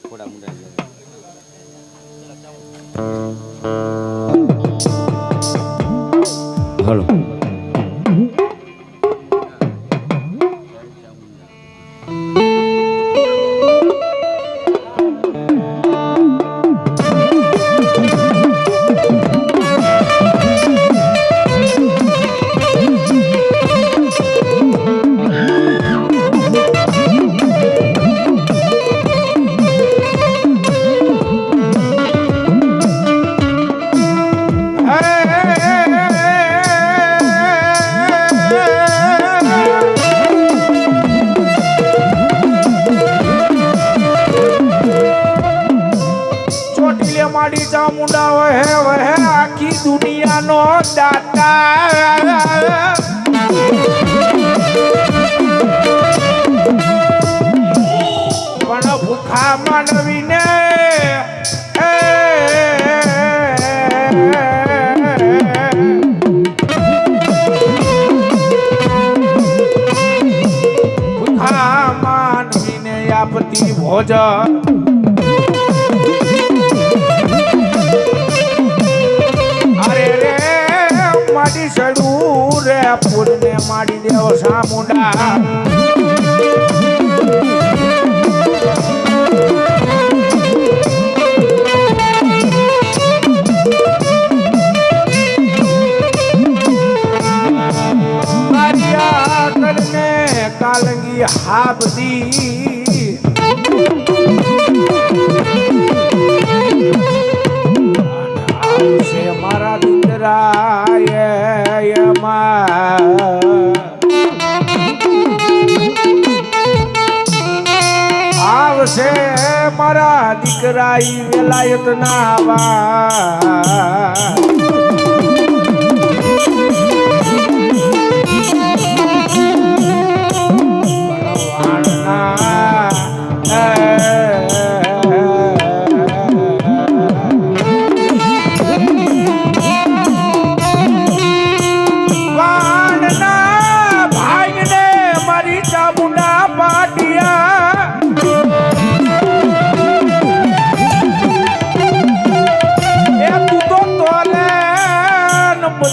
થોડા મુંડા હલો મારી ચામુંડા વહે આખી દુનિયાનો દાતા પણ ભૂખા માનવીને ભૂખા માનવીને આપતી ભોજન રે પૂરને માડી દેવો સામુંડા મારિયા કરને કાલંગી હાબદી આવશે મારા દીકરા આવશે મારા દીકરા વેલાયત ના આવા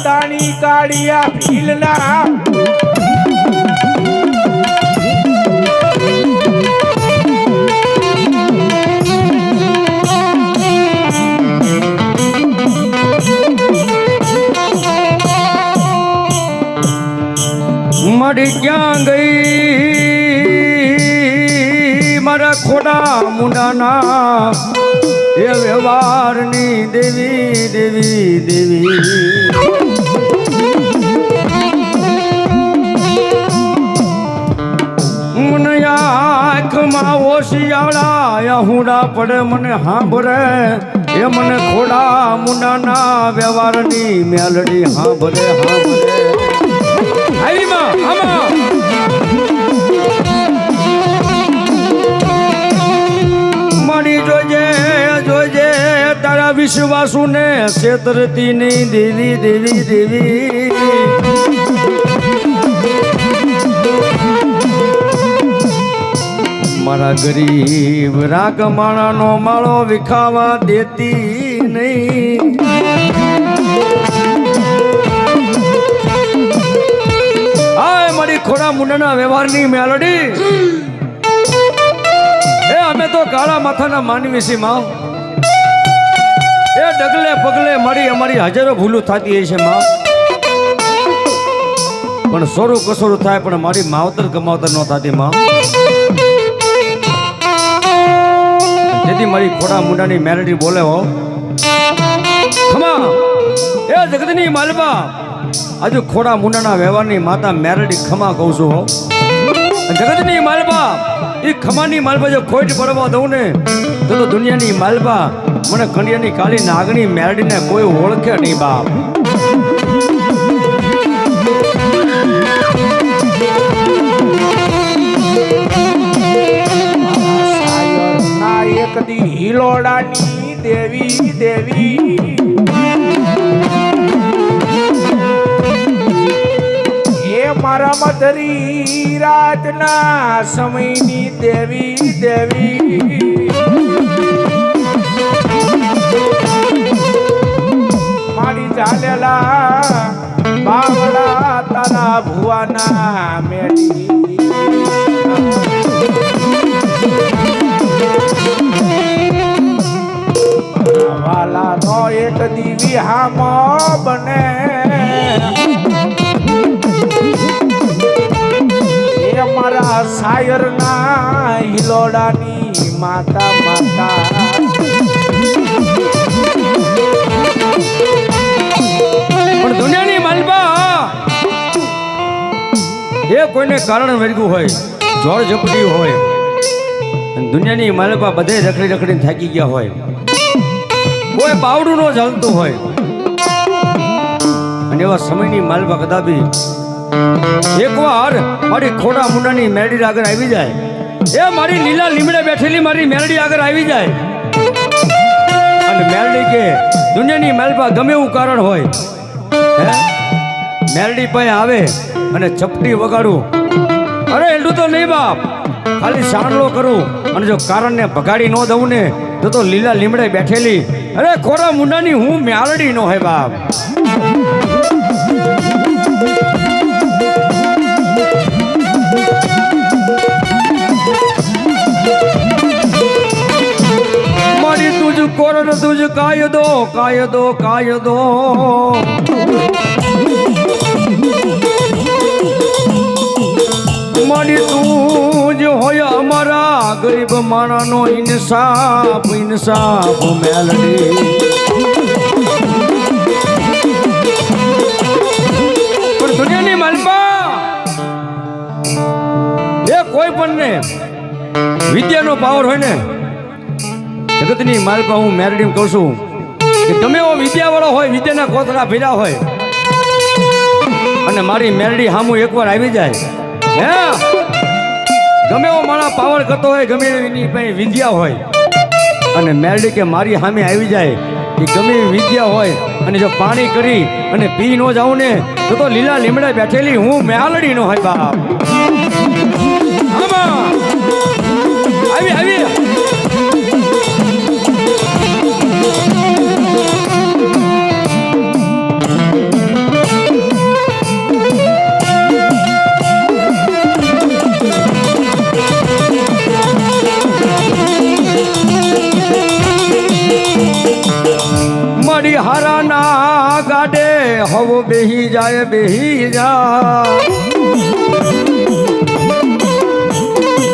દાણી કાઢિયા ભીલના મળી ક્યાં ગઈ મારા ખોડા મુંડાના એ વ્યવહારની દેવી દેવી દેવી મને આંખમાં ઓશિયાળા હુડા પડે મને સાંભળે એ મને ખોડા મુંડાના વ્યવહારની મેલડી સાંભળે સાંભળે મળી જોજે જોજે તારા વિશ્વાસુ ને છેતરતી નહીં દેવી દેવી દેવી મારા ગરીબ રાગમાણાનો માળો વિખાવા દેતી નહીં આ મારી ખોડા મુંડાના વ્યવહારની મેલડી એ અમે તો કાળા માથાના માનવી છીએ માં એ ડગલે પગલે અમારી હજારો ભૂલું થતી હોય છે માં પણ સોરું કસોરું થાય પણ મારી માવતર કમાવતર ન થતી માં જેથી મારી ખોડા મુંડાની મેલડી બોલે હો ખમા એ જગતની માલબા આજુ ખોડા મુંડાના વ્યવહારની માતા મેલડી ખમા કહું છું હો જગતની માલબા એ ખમાની માલબા જો ખોટ પડવા દઉં ને તો દુનિયાની માલબા મને ખંડિયાની કાળી નાગણી મેલડીને કોઈ ઓળખે નહીં બાપ એક દી હિલોડાની દેવી દેવી એ મારા મધરી રાતના સમયની દેવી દેવી બાવળા તારા ભુવાના મેળી વાલા નો એક દીવી હામો બને એ મારા શાયર ના હિલોડાની માતા માતા પણ દુનિયાની માલબા એ કોઈને કારણ વર્ગ્યું હોય જોર ઝપટી હોય અને દુનિયાની માલબા બધે રખડી રખડીને થાકી ગયા હોય કોઈ પાવડું ન ચાલતું હોય અને એવા સમયની માલબા કદાપી એકવાર મારી ખોડા મુંડાની મેરડી આગળ આવી જાય એ મારી લીલા લીમડે બેઠેલી મારી મેરડી આગળ આવી જાય અને મેરડી કે દુનિયાની માલબા ગમે એવું કારણ હોય મેરડી પાસે આવે અને ચપટી વગાડું અરે એટલું તો નહીં બાપ ખાલી સાણલો કરું અને જો કારણને ભગાડી ન દઉં ને તો લીલા લીમડે બેઠેલી અરે ખોરા મુંડાની હું મેરડી નો હે બાપ મારી તુજ કોરણ તુજ કાયદો કાયદો કાયદો મારી તું જ હોય અમારા ગરીબ માણાનો ઇન્સાફ ઇન્સાફ મેલડી પણ દુનિયાની માલપા એ કોઈ પણ ને વિદ્યાનો પાવર હોય ને જગતની માલપા હું મેરડી કહું છું કે ગમે એવો વિદ્યાવાળો હોય વિદ્યાના કોથળા ભર્યા હોય અને મારી મેરડી સામું એકવાર આવી જાય હે ગમે એવો મારા પાવર કરતો હોય ગમે એની પાસે વિદ્યા હોય અને મેરડી કે મારી સામે આવી જાય એ ગમે એવી વિદ્યા હોય અને જો પાણી કરી અને પી ન જાઉં ને તો લીલા લીમડા બેઠેલી હું મેલડી નો હોય બાપ આમાં આવી આવી મારી હારાના ગાડે હવો બેહી જાય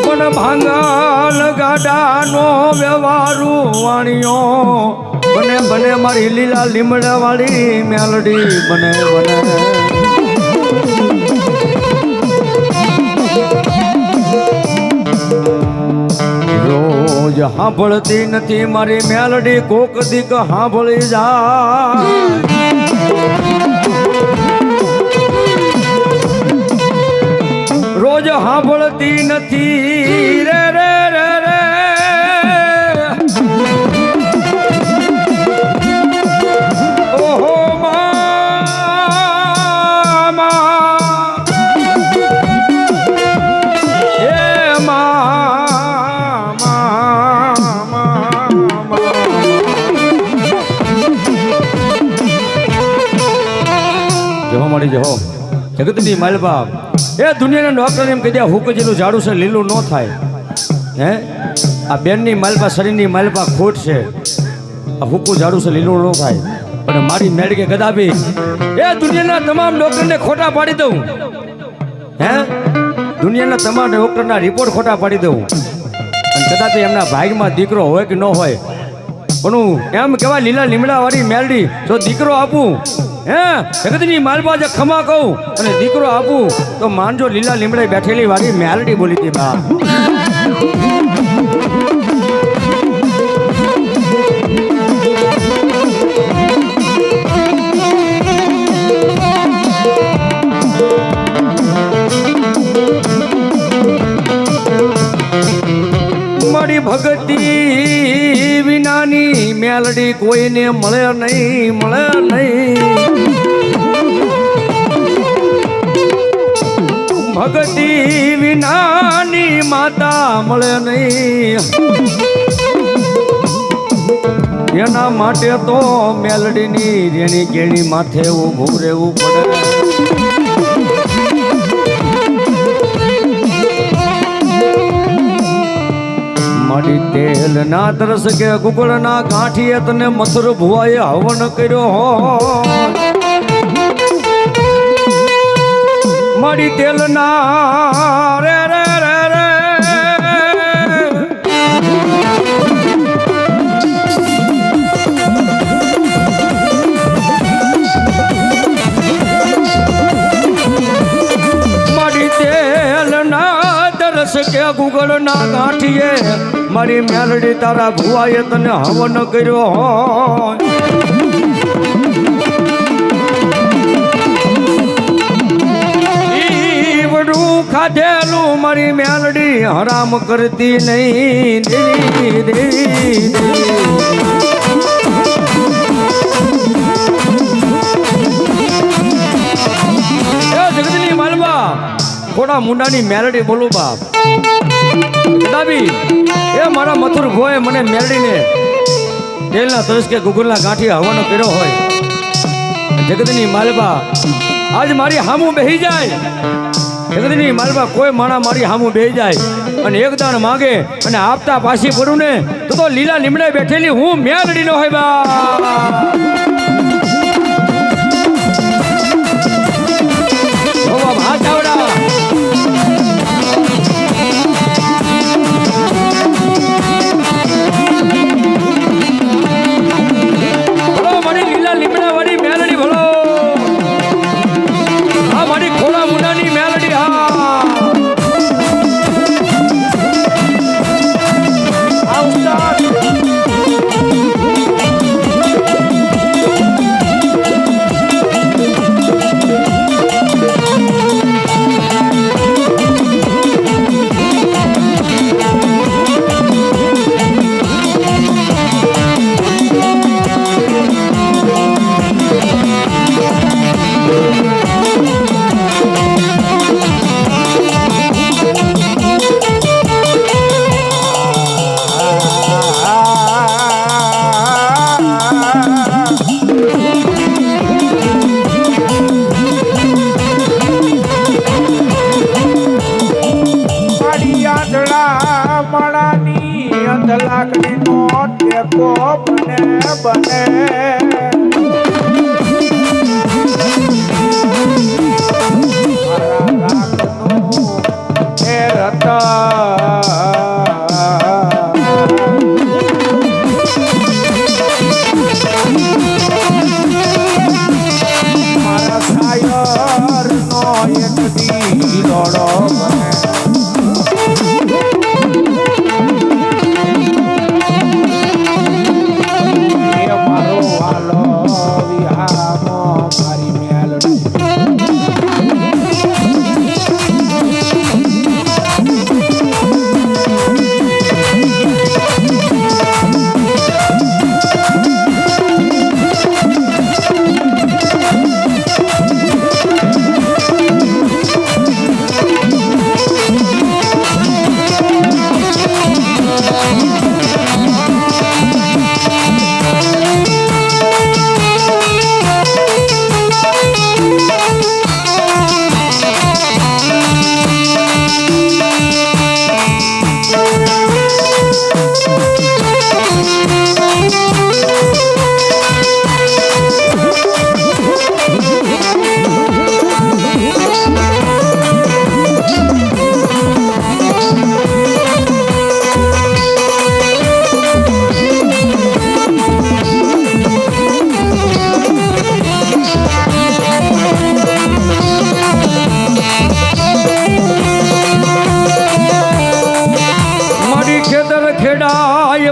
પણ ભાંગલ ગાડાનો વ્યવહારું વાણીઓ બને બને મારી લીલા લીમડા વાળી મેલડી બને બને રોજ સાંભળતી નથી મારી મેલડી કોક દીક સાંભળી જાય રોજ સાંભળતી નથી રે રે રે રે ઓહો મા એ મળી જહો જગતની માલબા એ દુનિયાના ડોક્ટર એમ કહી દે હુક જેટલું ઝાડું છે લીલું ન થાય હે આ બેનની માલબા શરીરની માલબા ખોટ છે આ હુકું ઝાડું છે લીલું ન થાય પણ મારી મેળ કે ગદાબી એ દુનિયાના તમામ ડોક્ટરને ખોટા પાડી દઉં હે દુનિયાના તમામ ડોક્ટરના રિપોર્ટ ખોટા પાડી દઉં અને કદાચ એમના ભાગમાં દીકરો હોય કે ન હોય પણ હું એમ કહેવાય લીલા લીમડા વાળી મેલડી તો દીકરો આપું હે જગતની માલબા જે ખમા કહું અને દીકરો આપું તો માનજો લીલા લીમડે બેઠેલી વાળી મેલડી બોલી હતી બા મારી ભક્તિ વિનાની મેલડી કોઈને મળે નહીં ભક્તિ વિનાની માતા મળે નહીં એના માટે તો મેલડીની રેણી કેણી માથે ઊભું રહેવું પડે. મારી તેલ ના તરસ કે ગુગળ ના ગાંઠીએ તને મથુર ભુવાએ હવન કર્યો હોય. મારી તેલ ના રે રે રે રે મારી તેલ ના તરસ કે ગુગળ ના ગાંઠીએ મારી મેલડી તારા ભુવાએ તને હવન કર્યો હોય. ખાધેલું મારી મેલડી હરામ કરતી નહીં. દેવી દેવી જગતની માલવા ખોડા મુંડાની મેલડી બોલું બાપ દાબી એ મારા મથુર ભોએ મને મેલડીને તેલના તરસ કે ગુગળના ગાંઠી હવાનો કર્યો હોય. જગતની માલવા આજ મારી હામું બેહી જાય. જગતની માલવા કોઈ માણા મારી હામું બેહી જાય અને એક દાણ માગે અને આપતા પાછી પડું ને તો લીલા લીમડે બેઠેલી હું મેલડી નો હોય બા. હાથ આવડા ભલો મારી લીલા લીમડા વાળી મેલડી ભલો. આ મારી ખોડા મુંડાની મેલડી. લાકડી નો ટેકો બને બને મારા શાયર નો એક દી દોડો બને.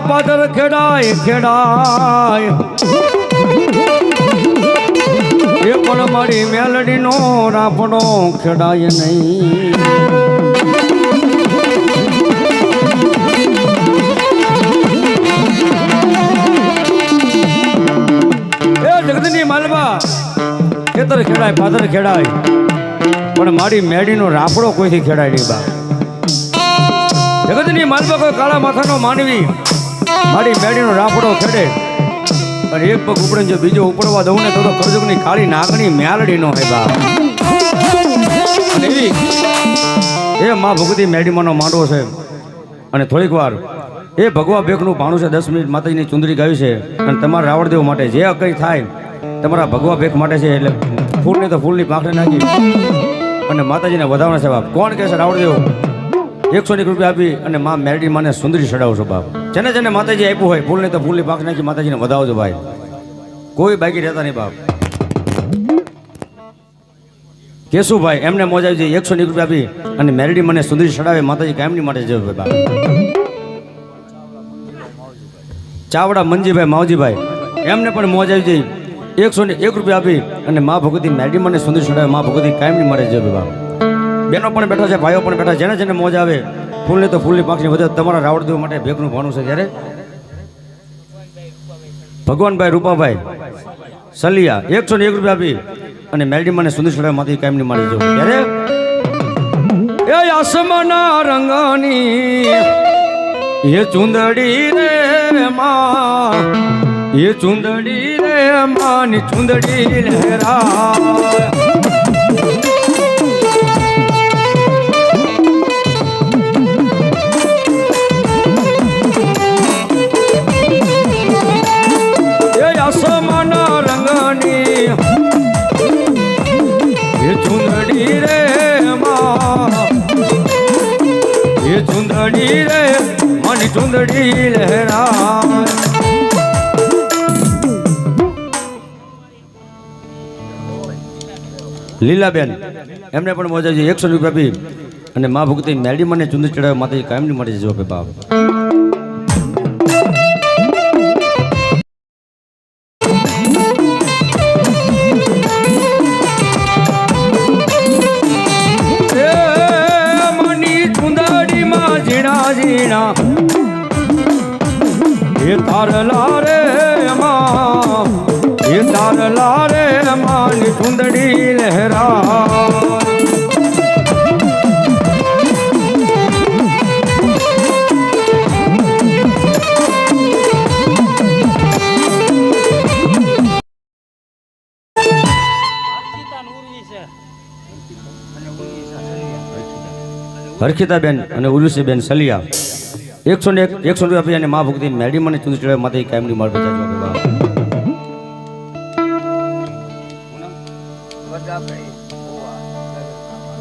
પાદર ખેડાય ખેડાય એ પણ મારી મેલડીનો રાફડો ખેડાય નહીં. એ જગતની માલવા ખેતર ખેડાય પાદર ખેડાય પણ મારી મેડીનો રાફડો કોઈથી ખેડાય નહીં બા. જગતની માલવા કોઈ કાળા માથાનો માનવી મારી મેડીનો રાફડો ખેડે અને એક પગ ઉપડે જો બીજો ઉપડવા દઉં ને તો કરજુકની કાળી નાગણી મેલડી નો હોય બાપ. અને એ માં ભગવતી મેડીમાંનો માંડવો છે. અને થોડીક વાર એ ભગવા બેકનું ભાણું છે. 10 મિનિટ માતાજીની ચુંદરી ગાવી છે. અને તમારા રાવણદેવ માટે જે કંઈ થાય તમારા ભગવા બેક માટે છે. એટલે ફૂલની તો ફૂલની પાંખડી નાખી અને માતાજીને વધાવના છે બાપ. કોણ કહે છે રાવણદેવ 100 રૂપિયા આપી અને માં મેરડી માને સુંદરી ચડાવશો બાપ. જેને જેને માતાજી આપ્યું હોય ફૂલની તો ફૂલની પાંખ નાખી માતાજીને વધાવજો ભાઈ. કોઈ બાકી રહેતા નહીં બાપ. કેશુભાઈ એમને મોજ આવી જાય 100 રૂપિયા આપી અને મેરડી મને સુંદરી ચડાવે માતાજી કાયમની માટે જજો બાપ. ચાવડા મંજીભાઈ માવજીભાઈ એમને પણ મોજ આવી જાય 101 રૂપિયા આપી અને મા ભગવતી મેરડી મને સુંદરી ચડાવે મા ભગવતી કાયમની માટે જજો બાપ. બહેનો પણ બેઠા છે, ભાઈઓ પણ બેઠા, જેને જેને મોજ આવે ફૂલની તો ફૂલની પાંખની વધે તમારા રાવણદેવ માટે ભેગનું ભાણું છે. ત્યારે ભગવાનભાઈ રૂપાભાઈ સલિયા 101 રૂપિયા આપી અને મેરડી મને સુંદર ચડાવે માથી કાયમની મારી જવું. ત્યારે એ આસમાના રંગની એ ચુંદડી રે માં, એ ચુંદડી રે માની ચુંદડી લહેરા. આસમાના રંગની એ ચુંદડી રે માં, એ ચુંદડી રે માની ચુંદડી લહેરા. લીલાબેન એમને પણ મોજ આવી 100 રૂપિયા આપી અને મા ભગવતી મેરડી મને ચુંદડી ચડાવે માતાજી કાયમની માટે જજો બાપ. એ તારલા રે માં, એ તારલા રે માની ચુંદડી લહેરા. હરખિતાબેન અને ઉર્વશીબેન સલિયા 101 રૂપિયા આપી અને મા ભક્તિ મેરડી મને ચુંદડી ચડાવે માથે કાયમની માળ બચાવજો બાપ.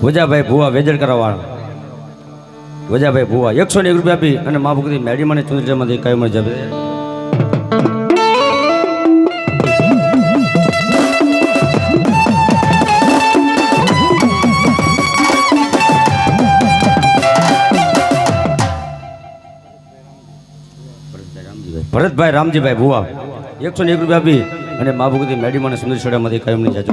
વજાભાઈ ભુવા વેજડ કરવાવાળા વજાભાઈ ભુવા 101 રૂપિયા આપી અને મા ભક્તિ મેરડી મને ચુંદડી ચડાવે માથે કાયમની જবে. ભરતભાઈ રામજીભાઈ ભુવા 101 રૂપિયા આપી અને મા ભગવતી મેરડી મને સુંદર છોડામાંથી કાયમની જાજો.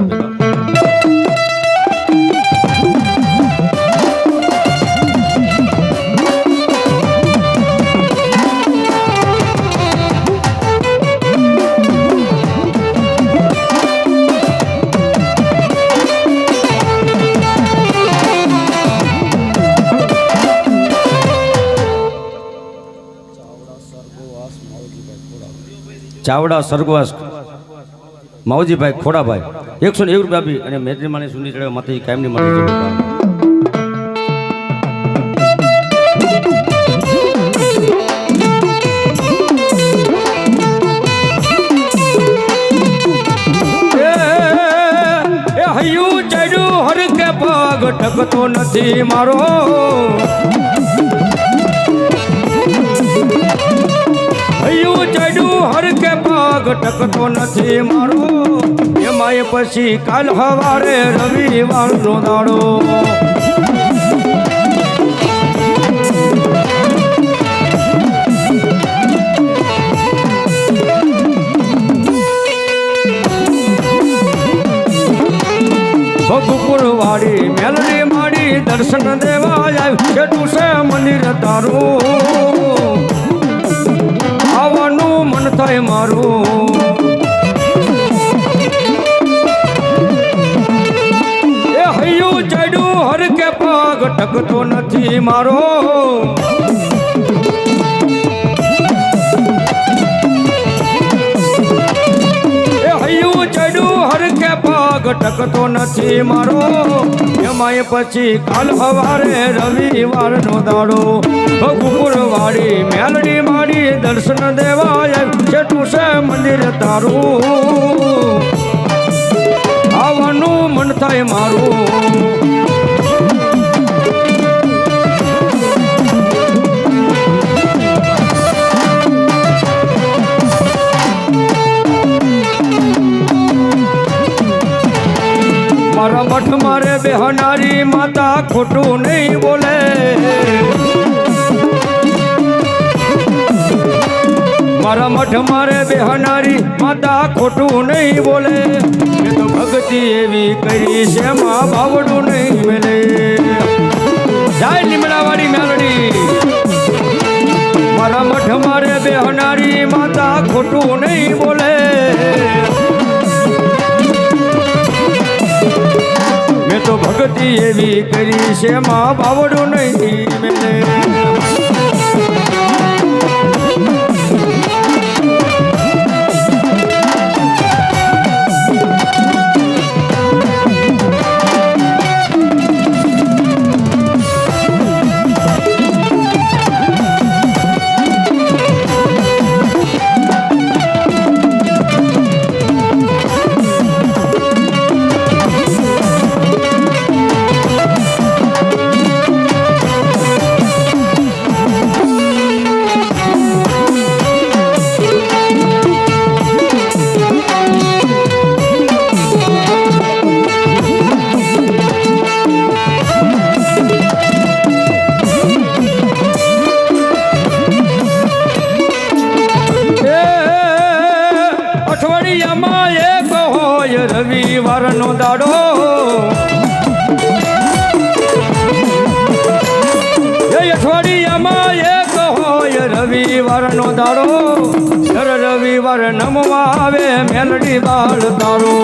ચાવડા સરગવાસ માવજીભાઈ ખોડાભાઈ 101 રૂપિયા આપી અને મેરડી માની સુંદરી ચડાવે માથે કાયમની માટે જજો. હૈયું ચડ્યું હર કે પગ ટકતો નથી મારો, હૈયું ચડ્યું હર કે પગ ટકતો નથી મારો. એમાંય પછી કાલ હવારે રવિવારનો દાડો. ભગપુર વાળી મેલડી માડી દર્શન દેવા આવ્યું કેટલું છે મંદિર તારું, આવવાનું મન થાય મારું. એ હૈયું ચડ્યું હર કે પગ ટકતો નથી મારો, ટકતો નથી મારો એમાંય પછી કાલ હવારે રવિવારનો દાડો ગુપુરવાડી મેલડી મારી દર્શન દેવાય છેટું છે મંદિર તારું આવવાનું મન થાય મારું મારા મઠ મારે બેહનારી માતા ખોટું નહીં બોલે મારા મઠ મારે બેહનારી માતા ખોટું નહીં બોલે એ તો ભક્તિ એવી કરી છે માં બાવડું નહીં મેલે જાય લીમડાવાળી મેલડી મારા મઠ મારે બેહનારી માતા ખોટું નહીં બોલે મેં તો ભક્તિ એવી કરી છે માં બાવડું નહીં મેલે રવિવારનો દાડો અઠવાડિયામાં એક હોય રવિવારનો દાડો દર રવિવાર નમવા આવે મેલડી બાળ તારો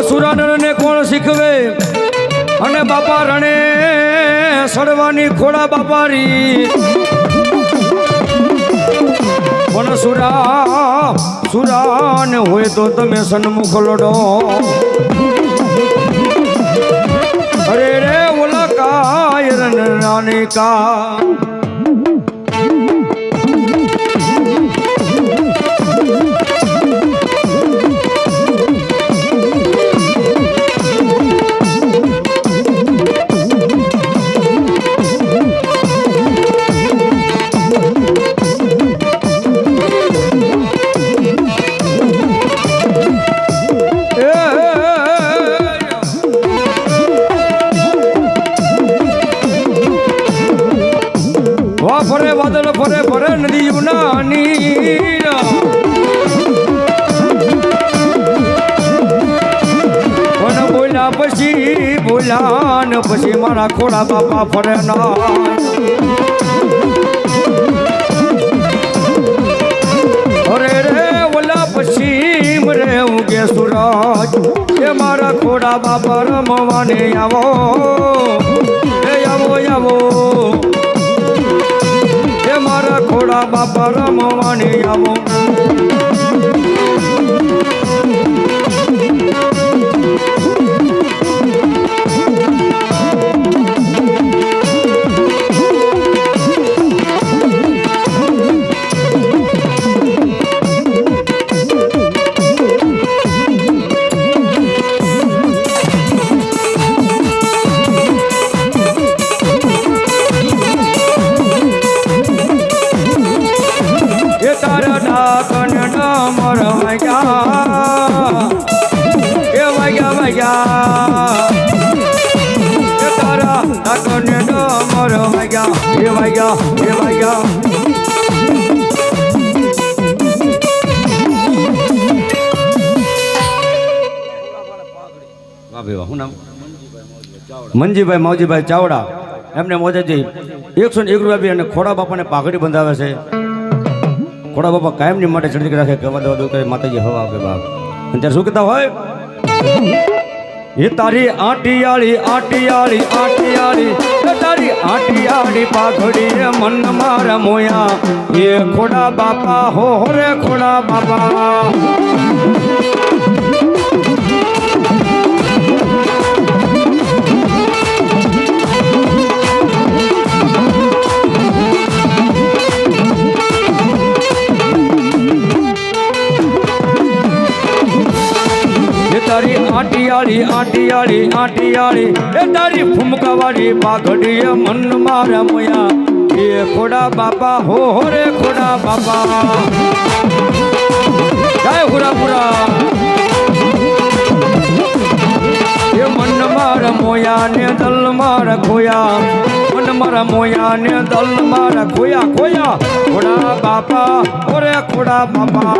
સુરાનરને કોણ શીખવે અને બાપા રણે સડવાની ખોડા બાપારી પણ સુરાન હોય તો તમે સન્મુખ લડો અરે રે ઓલા કાયર નાની કા ફરે વાદળ ફરે ફરે નદી નાની પણ બોલ્યા ને પછી મારા ખોડા બાપા ફરે ના અરે રે ઓલા પછી રે હું કે સુરજ એ મારા ખોડા બાપા રમવાને આવો આવો મારા ખોડા બાપા રમવાની આવો તારા ડાકન ભાઈ શું નામ મંજીભાઈ માવજીભાઈ ચાવડા એમને મોજેજી 101 રૂપિયા બી અને ખોડા બાપાને પાઘડી બંધાવે છે. ખોડા બાપા કાયમની માટે ચડતી રાખે કહેવા દેવા દો કે માતાજી હવા આપે બાપ. અને ત્યારે શું કહેતા હોય એ તારી આટિયાળી આટિયાળી આટિયાળી તારી આટિયાળી પાઘડી મન મારા મોયા એ ખોડા બાપા હો રે ખોડા બાપા. તારી આટિયાળી આટિયાળી આટિયાળી એ તારી ફૂમકાવાળી પાઘડી મન મારા મોયા એ ખોડા બાપા હો રે ખોડા બાપા. જય હુરાપુરા. એ મન મારા મોયા ને દલ મારા ખોયા મન મારા મોયા ને દલ મારા ખોયા ખોયા ખોડા બાપા હો રે ખોડા બાપા.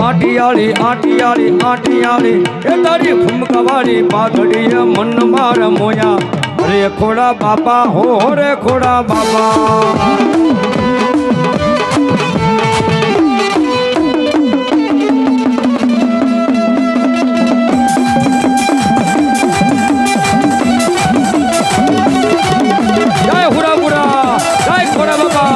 આટિયાળી આટિયાળી આટિયાળી એ તારી ફૂમકાવાળી પાઘડી મન મારા મોયા રે ખોડા બાપા હો રે ખોડા બાપા. જય હુરાપુરા. જય ખોડા બાપા.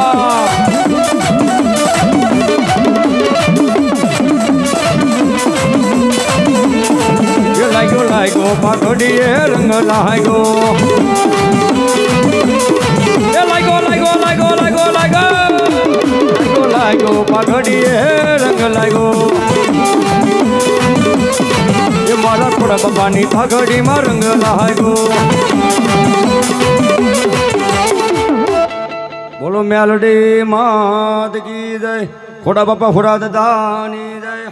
લાગ્યો પાઘડીએ રંગ લાગ્યો એ લાગ્યો લાગ્યો લાગ્યો લાગ્યો લાગ્યો લાગ્યો પાઘડીએ રંગ લાગ્યો એ મારા ખોડા બાપાની પાઘડીમાં રંગ લાગ્યો. બોલો મેલડી માત કી જય. ખોડા બાપા ખોડા દાદાની જય.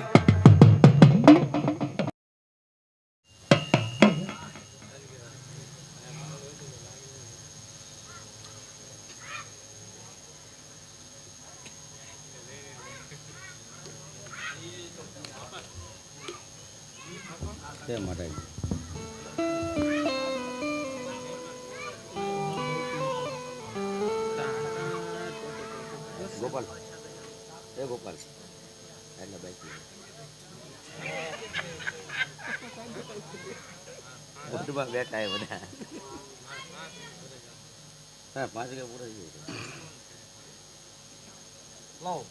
તે માટે ગોપાલ એ ગોપાલ એટલે બાઈક બેઠા એ બધા હા 5 વાગે પૂરા લાવો.